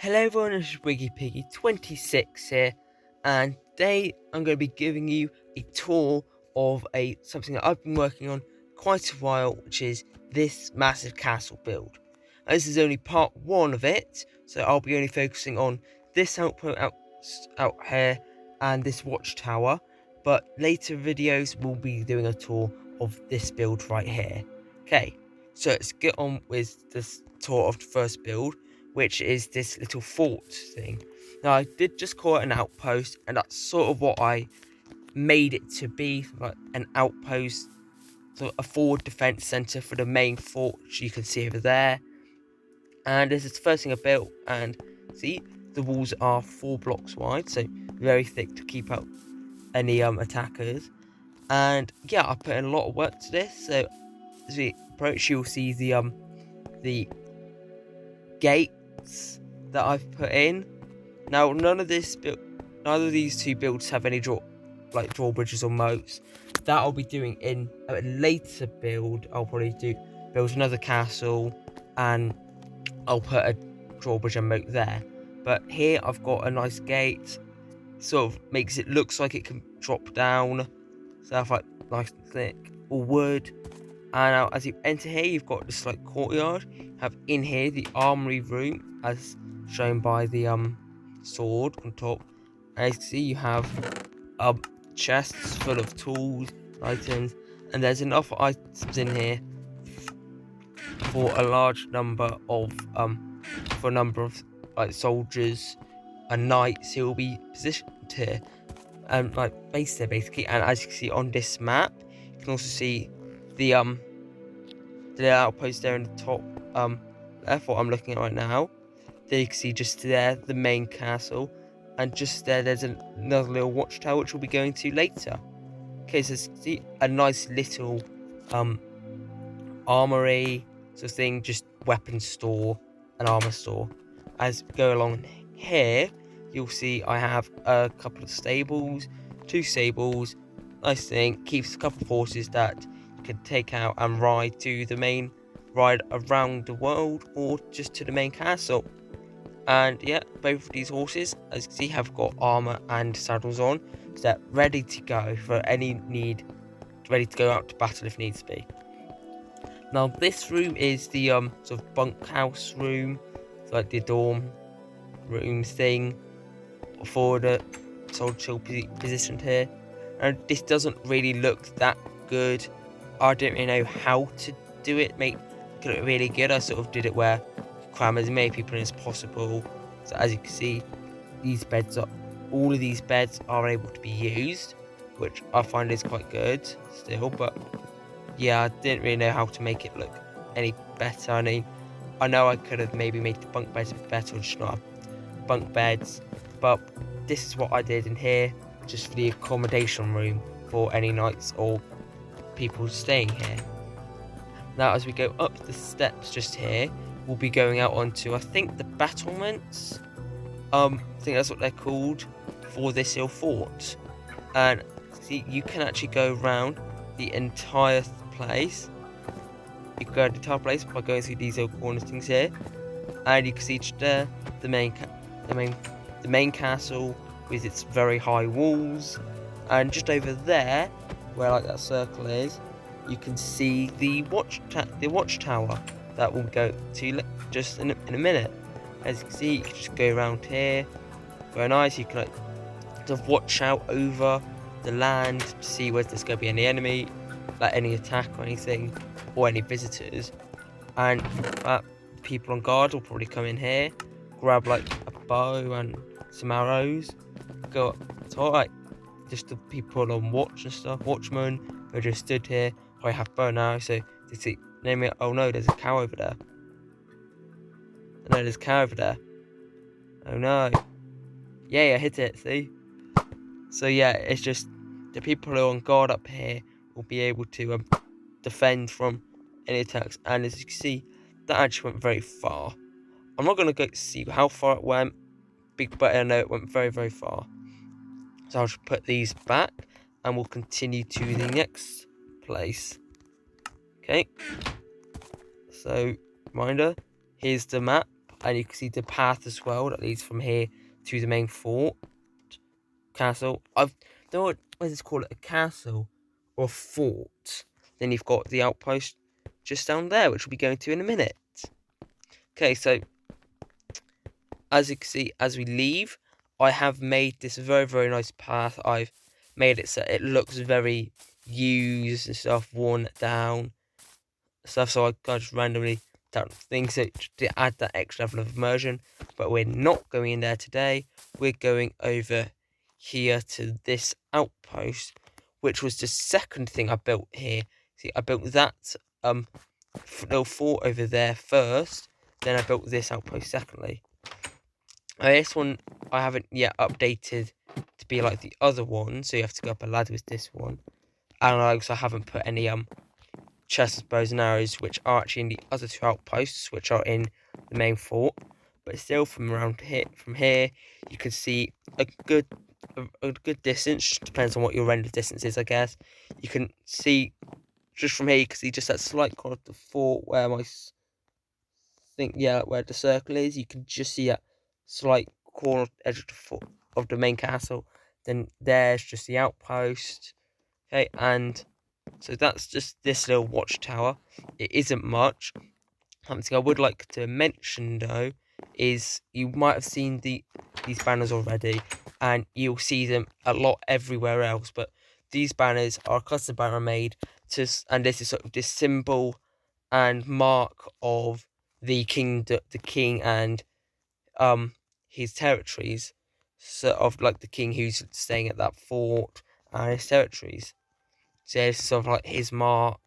Hello everyone, this is Wiggy Piggy 26 here, and today I'm going to be giving you a tour of something that I've been working on quite a while, which is this massive castle build. And this is only part one of it, so I'll be only focusing on this outpost out here and this watchtower, but later videos will be doing a tour of this build right here. Okay, so let's get on with this tour of the first build, which is this little fort thing. Now, I did just call it an outpost, and that's sort of what I made it to be, like an outpost, so a forward defense center for the main fort, which you can see over there. And this is the first thing I built, and see, the walls are 4 blocks wide, so very thick to keep out any attackers. And yeah, I put in a lot of work to this. So as we approach, you'll see the gates that I've put in. Now, neither of these two builds have any drawbridges or moats. That I'll be doing in a later build. I'll probably build another castle, and I'll put a drawbridge and moat there. But here I've got a nice gate, sort of makes it looks like it can drop down. So I have like nice thick or wood. And now as you enter here, you've got this like courtyard. You have in here the armory room, as shown by the sword on top. And as you can see, you have chests full of tools, items, and there's enough items in here for a large number of like soldiers and knights who will be positioned here, and like based there basically. And as you can see on this map, you can also see the outpost there in the top left, what I'm looking at right now. There you can see just there the main castle, and just there's another little watchtower which we'll be going to later. Okay, so see a nice little armory sort of thing, just weapon store and armor store. As we go along here, you'll see I have a couple of stables, 2 stables. Nice thing, keeps a couple of horses that you can take out and ride around the world, or just to the main castle. And yeah, both of these horses, as you can see, have got armor and saddles on, so they're ready to go for any need, ready to go out to battle if needs be. Now, this room is the sort of bunkhouse room, so like the dorm room thing for the soldier positioned here. And this doesn't really look that good. I don't really know how to do it, make it look really good. I sort of did it where cram as many people in as possible. So as you can see, all of these beds are able to be used, which I find is quite good still. But yeah, I didn't really know how to make it look any better. I mean, I know I could have maybe made the bunk beds a bit better, or just not have bunk beds, but this is what I did in here, just for the accommodation room for any knights or people staying here. Now, as we go up the steps just here, we'll be going out onto, I think, the battlements. I think that's what they're called for this hill fort. And see, you can actually go around the entire place. You can go to the entire place by going through these little corner things here, and you can see just there the main castle with its very high walls. And just over there, where like that circle is, you can see the watchtower that we'll go to just in a minute. As you can see, you can just go around here. Very nice. You can like sort of watch out over the land to see whether there's going to be any enemy, like any attack or anything, or any visitors. And people on guard will probably come in here, grab like a bow and some arrows, go up top, like just the people on watch and stuff, watchmen who just stood here, probably have bow and arrow, so they see, name it, oh no, there's a cow over there. Oh, no, there's a cow over there. Oh no. Yeah, I hit it, see? So yeah, it's just the people who are on guard up here will be able to defend from any attacks. And as you can see, that actually went very far. I'm not going to go see how far it went, but I know it went very, very far. So I'll just put these back, and we'll continue to the next place. Okay. So, reminder, here's the map and you can see the path as well that leads from here to the main fort castle. I don't know whether to call it a castle or a fort. Then you've got the outpost just down there, which we'll be going to in a minute. Okay, so as you can see, as we leave, I have made this very, very nice path. I've made it so it looks very used and stuff, worn down stuff. So I just randomly down things to add that extra level of immersion. But we're not going in there today. We're going over here to this outpost, which was the second thing I built here. See, I built that little fort over there first. Then I built this outpost secondly. This one I haven't yet updated to be like the other one, so you have to go up a ladder with this one. And I also haven't put any chests, bows and arrows, which are actually in the other two outposts, which are in the main fort. But still, from around here, you can see a good distance. Depends on what your render distance is, I guess. You can see just from here. You can see just that slight corner of the fort where where the circle is. You can just see that slight corner edge of the fort of the main castle. Then there's just the outpost. Okay, and so that's just this little watchtower. It isn't much. Something I would like to mention though is you might have seen these banners already, and you'll see them a lot everywhere else. But these banners are a custom banner made and this is sort of this symbol and mark of the king and his territories. So of like the king who's staying at that fort and his territories. So yeah, it's sort of like his mark,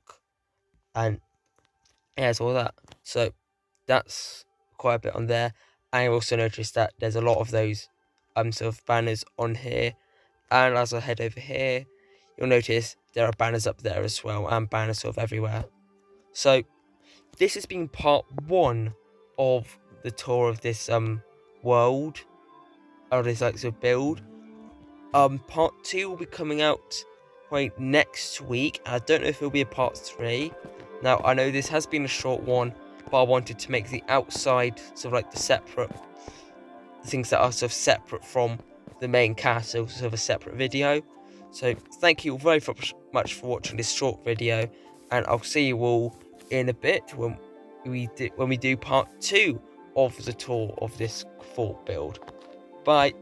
and yeah, it's all that. So that's quite a bit on there. I also noticed that there's a lot of those sort of banners on here. And as I head over here, you'll notice there are banners up there as well, and banners sort of everywhere. So this has been part 1 of the tour of this world, or this like sort of build. Part 2 will be coming out next week. I don't know if it'll be a part 3. Now, I know this has been a short one, but I wanted to make the outside sort of like the things that are sort of separate from the main castle, sort of a separate video. So thank you very much for watching this short video, and I'll see you all in a bit when we do part 2 of the tour of this fort build. Bye.